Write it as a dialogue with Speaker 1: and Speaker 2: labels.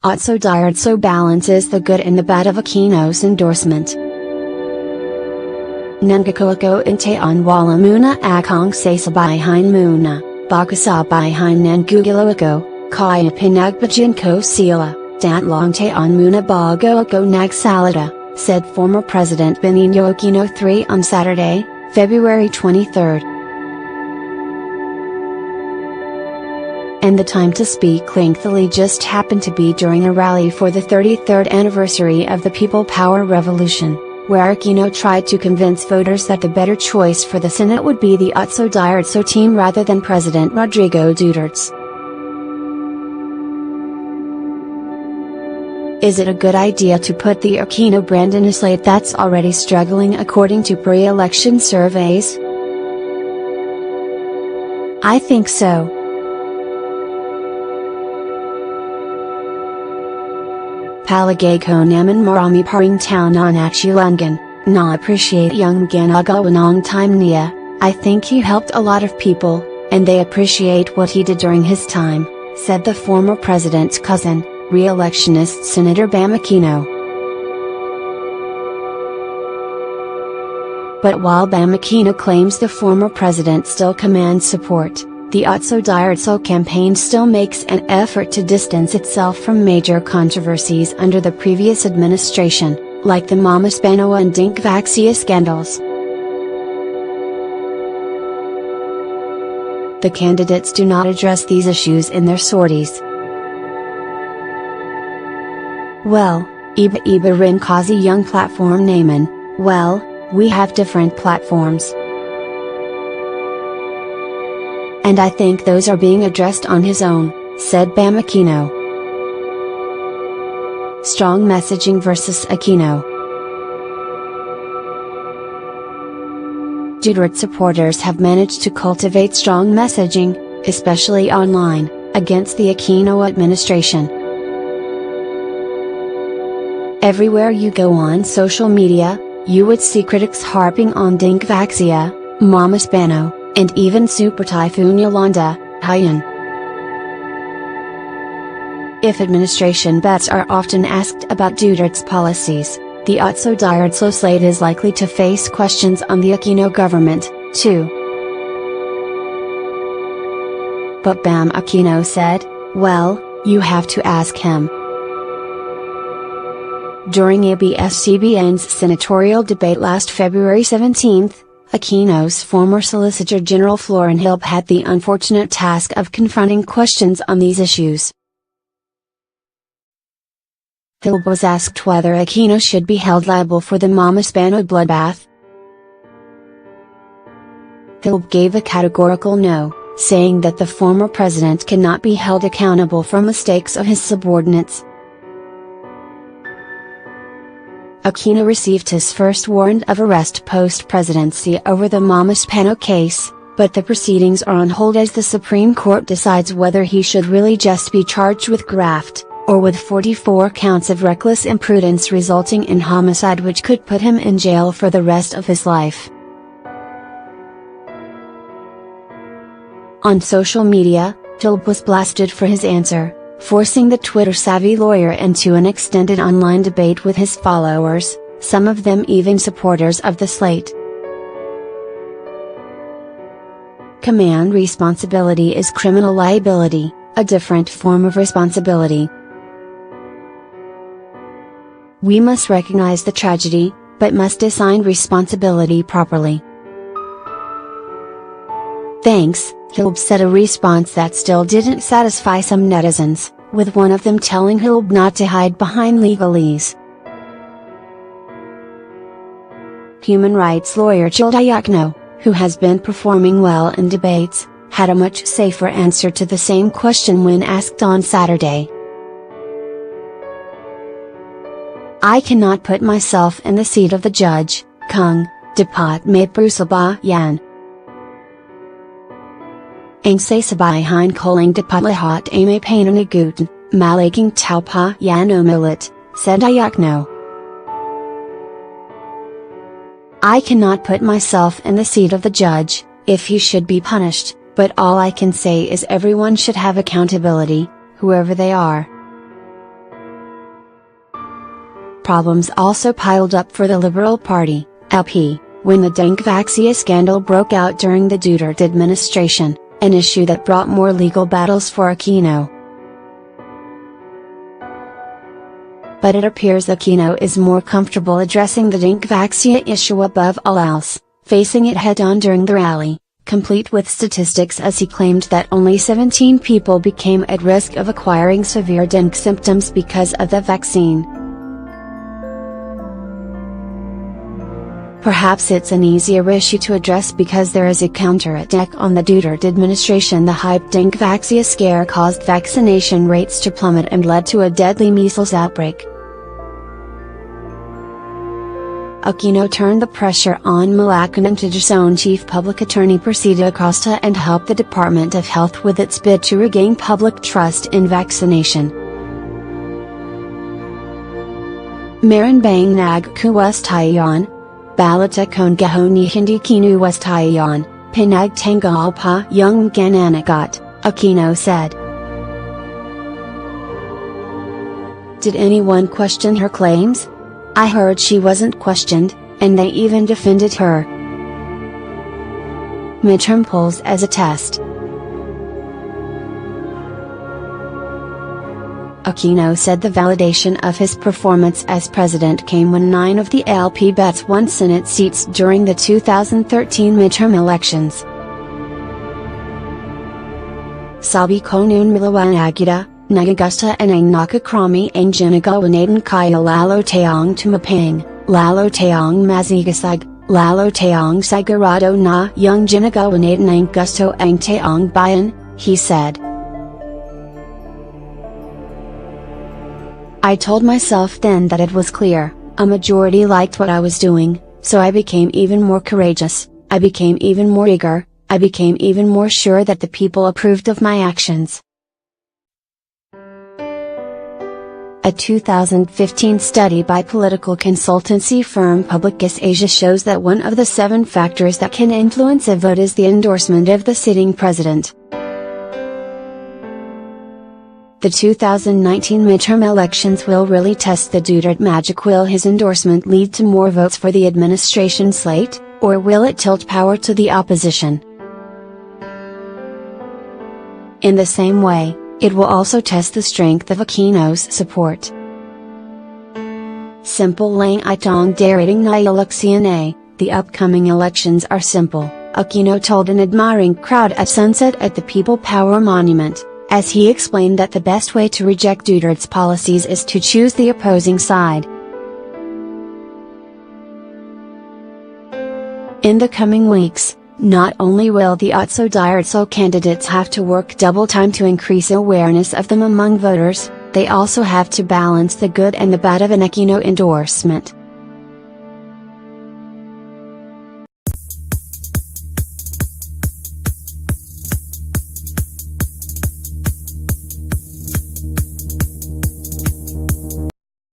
Speaker 1: Otso Diretso balances the good and the bad of Aquino's endorsement. Nangako inte on wala muna akong sa sabayhan muna, baka sabayhan nangugiloako, kaya pinagbagyan ko sila, datlong te on muna bago ako nagsalita, said former President Benigno Aquino III on Saturday, February 23. And the time to speak lengthily just happened to be during a rally for the 33rd anniversary of the People Power Revolution, where Aquino tried to convince voters that the better choice for the Senate would be the Otso Diretso team rather than President Rodrigo Duterte. Is it a good idea to put the Aquino brand in a slate that's already struggling according to pre-election surveys? I think so. Palagay ko naman marami paring tao na natulungan, na appreciate yung ginagawa ng time niya. I think he helped a lot of people, and they appreciate what he did during his time, said the former president's cousin, re-electionist Senator Bam Aquino. But while Bam Aquino claims the former president still commands support, the Otso Diretso campaign still makes an effort to distance itself from major controversies under the previous administration, like the Mamasapano and Dengvaxia scandals. The candidates do not address these issues in their sorties. Well, iba rin kasi yung platform naman. Well, we have different platforms. And I think those are being addressed on his own, said Bam Aquino. Strong messaging versus Aquino. Duterte supporters have managed to cultivate strong messaging, especially online, against the Aquino administration. Everywhere you go on social media, you would see critics harping on Dengvaxia, Mamasapano, and even Super Typhoon Yolanda, Haiyan. If administration bets are often asked about Duterte's policies, the Otso Diretso slate is likely to face questions on the Aquino government, too. But Bam Aquino said, well, you have to ask him. During ABS-CBN's senatorial debate last February 17, Aquino's former Solicitor General Florin Hilb had the unfortunate task of confronting questions on these issues. Hilb was asked whether Aquino should be held liable for the Mamasapano bloodbath. Hilb gave a categorical no, saying that the former president cannot be held accountable for mistakes of his subordinates. Aquino received his first warrant of arrest post-presidency over the Mamasapano case, but the proceedings are on hold as the Supreme Court decides whether he should really just be charged with graft, or with 44 counts of reckless imprudence resulting in homicide which could put him in jail for the rest of his life. On social media, Hilb was blasted for his answer, forcing the Twitter-savvy lawyer into an extended online debate with his followers, some of them even supporters of the slate. Command responsibility is criminal liability, a different form of responsibility. We must recognize the tragedy, but must assign responsibility properly. Thanks, Hilb said, a response that still didn't satisfy some netizens, with one of them telling Hilb not to hide behind legalese. Human rights lawyer Otso Diretso, who has been performing well in debates, had a much safer answer to the same question when asked on Saturday. I cannot put myself in the seat of the judge, kung dapat may prusa ba yan. Ang sa sabayhan koling dapat lahat ay may pananagutan, malaking tao pa yan umilit, said Diretso. I cannot put myself in the seat of the judge, if he should be punished, but all I can say is everyone should have accountability, whoever they are. Problems also piled up for the Liberal Party, LP, when the Dengvaxia scandal broke out during the Duterte administration, an issue that brought more legal battles for Aquino. But it appears Aquino is more comfortable addressing the Dengvaxia issue above all else, facing it head-on during the rally, complete with statistics as he claimed that only 17 people became at risk of acquiring severe dengue symptoms because of the vaccine. Perhaps it's an easier issue to address because there is a counterattack on the Duterte administration. The hyped Dengvaxia scare caused vaccination rates to plummet and led to a deadly measles outbreak. Aquino turned the pressure on Malacanan to disown Chief Public Attorney Persida Acosta and help the Department of Health with its bid to regain public trust in vaccination. Marambang nagkuwestayan, balita kung gahoni hindi kinuwestayan, pinagtanggol pa yung gananagot, Aquino said. Did anyone question her claims? I heard she wasn't questioned, and they even defended her. Midterm polls as a test. Aquino said the validation of his performance as president came when 9 of the LP bets won Senate seats during the 2013 midterm elections. Sabi ko noon miliwanagita, nagagusta ang nakakrami ang ginagawa kaya lalo tayong tumapang, lalo tayong mazigasag, lalo tayong sigurado na yung ginagawa ang gusto ang tayong bayan, he said. I told myself then that it was clear, a majority liked what I was doing, so I became even more courageous, I became even more eager, I became even more sure that the people approved of my actions. A 2015 study by political consultancy firm Publicis Asia shows that one of the 7 factors that can influence a vote is the endorsement of the sitting president. The 2019 midterm elections will really test the Duterte magic. Will his endorsement lead to more votes for the administration slate, or will it tilt power to the opposition? In the same way, it will also test the strength of Aquino's support. Simple lang itong darating na eleksyon. The upcoming elections are simple, Aquino told an admiring crowd at sunset at the People Power Monument, as he explained that the best way to reject Duterte's policies is to choose the opposing side. In the coming weeks, not only will the Otso Diretso candidates have to work double time to increase awareness of them among voters, they also have to balance the good and the bad of an Aquino endorsement.